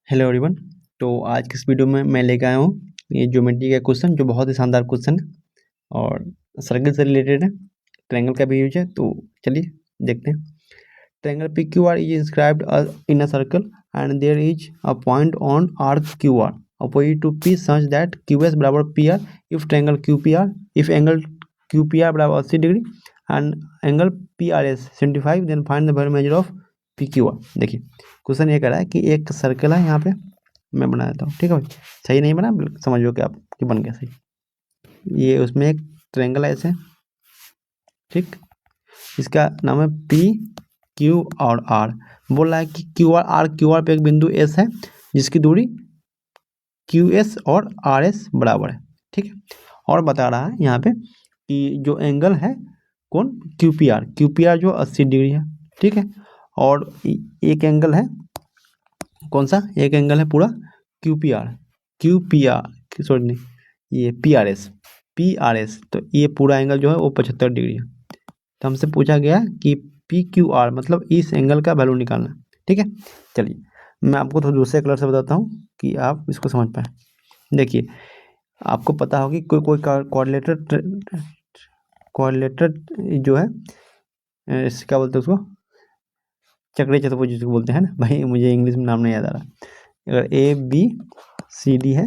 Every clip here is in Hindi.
Hello everyone. तो आज की इस वीडियो में मैं लेकर आया हूँ ये ज्योमेट्री का क्वेश्चन जो बहुत ही शानदार क्वेश्चन है और सर्कल से रिलेटेड है। ट्रायंगल का भी यूज है, तो चलिए देखते हैं। Triangle P Q R is inscribed in a circle and there is a point on arc Q R opposite to P such that Q S बराबर P R if triangle Q P R if angle Q P R बराबर 80 degree and angle P R S 75, then find the value measure of P Q R. देखिए क्वेश्चन ये कह रहा है कि एक सर्कल है, यहाँ पे मैं बना देता हूँ, ठीक है भाई। सही नहीं बना, समझो कि आप कि बन गया सही। ये उसमें एक ट्रायंगल है ऐसे, ठीक। इसका नाम है पी क्यू और आर। बोल रहा है कि क्यू आर पे एक बिंदु एस है जिसकी दूरी क्यू एस और आर एस बराबर है, ठीक है। और बता रहा है यहाँ पे कि जो एंगल है कौन, क्यू पी आर जो 80 डिग्री है, ठीक है। और एक एंगल है कौन सा, एक एंगल है पूरा क्यू पी आर सॉरी नहीं, ये पी आर एस। तो ये पूरा एंगल जो है वो 75 डिग्री है। तो हमसे पूछा गया कि पी क्यू आर मतलब इस एंगल का वैल्यू निकालना, ठीक है। चलिए मैं आपको थोड़ा दूसरे कलर से बताता हूँ कि आप इसको समझ पाए। देखिए आपको पता होगी कोई कोऑर्डिनेटर जो है क्या बोलते हैं उसको, चक्रीय चतुर्भुज जिसको बोलते हैं ना भाई, मुझे इंग्लिश में नाम नहीं याद आ रहा। अगर ए बी सी डी है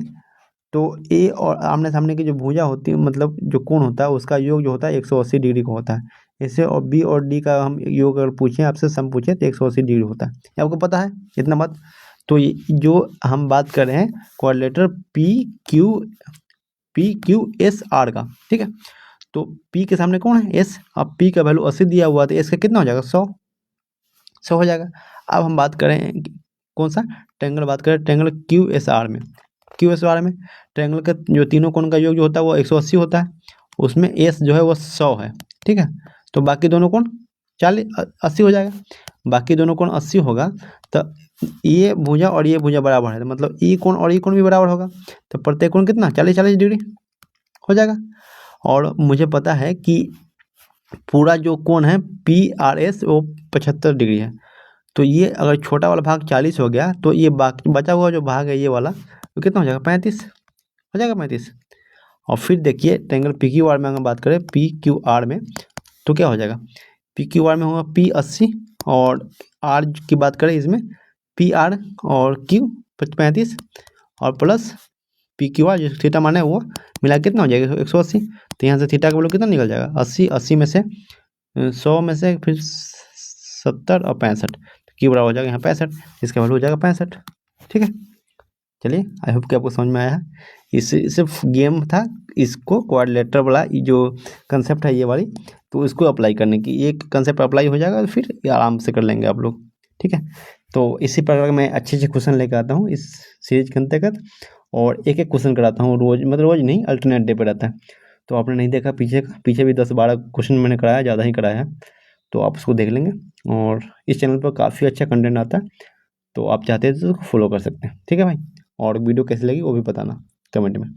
तो ए और आमने सामने की जो भुजा होती है, मतलब जो कोण होता है उसका योग जो होता है 180 डिग्री का होता है। ऐसे और बी और डी का हम योग अगर पूछें आपसे, सम पूछे तो 180 डिग्री होता है। ये आपको पता है इतना बात। तो ये जो हम बात कर रहे हैं coordinator P Q S R का, ठीक है। तो पी के सामने कौन है, एस। अब पी का वैल्यू 80 दिया हुआ है तो एस का कितना हो जाएगा, 100 हो जाएगा। अब हम बात करें कौन सा ट्रायंगल, बात करें ट्रायंगल क्यू एस आर में। ट्रायंगल का जो तीनों कोण का योग जो होता है वो 180 होता है, उसमें एस जो है वो 100 है, ठीक है। तो बाकी दोनों कोण 80 हो जाएगा। बाकी दोनों कोण 80 होगा तो ये भुजा और ये भुजा बराबर है, तो मतलब ई कोण और ई कोण भी बराबर होगा। तो प्रत्येक कोण कितना 40 डिग्री हो जाएगा। और मुझे पता है कि पूरा जो कोण है पी आर एस वो 75 डिग्री है। तो ये अगर छोटा वाला भाग 40 हो गया तो ये बाकी बचा हुआ जो भाग है ये वाला तो कितना हो जाएगा, 35 हो जाएगा, 35। और फिर देखिए ट्रायंगल पी क्यू आर में अगर बात करें पी क्यू आर में तो क्या हो जाएगा, पी क्यू आर में होगा पी 80 और आर की बात करें इसमें पी आर और क्यू 35 और प्लस पी क्यू आर जो थीटा माने वो मिला कितना हो जाएगा 180। तो यहाँ से थीटा का वैल्यू कितना निकल जाएगा 80 में से 100 में से फिर 70 और 65, क्यू बराबर हो जाएगा यहाँ 65, इसका वैल्यू हो जाएगा 65, ठीक है। चलिए आई होप कि आपको समझ में आया है। इसे सिर्फ गेम था, इसको क्वाड्रिलेटरल वाला जो कंसेप्ट है ये वाली, तो इसको अप्लाई करने की एक कंसेप्ट अप्लाई हो जाएगा फिर आराम से कर लेंगे आप लोग, ठीक है। तो इसी प्रकार मैं अच्छे अच्छे क्वेश्चन लेकर आता हूँ इस सीरीज के अंतर्गत, और एक एक क्वेश्चन कराता हूँ रोज, मतलब रोज नहीं अल्टरनेट डे पे रहता है। तो आपने नहीं देखा पीछे भी 10-12 क्वेश्चन मैंने कराया, ज़्यादा ही कराया है, तो आप उसको देख लेंगे। और इस चैनल पर काफ़ी अच्छा कंटेंट आता है, तो आप चाहते हैं तो उसको फॉलो कर सकते हैं, ठीक है भाई। और वीडियो कैसी लगी वो भी बताना कमेंट में।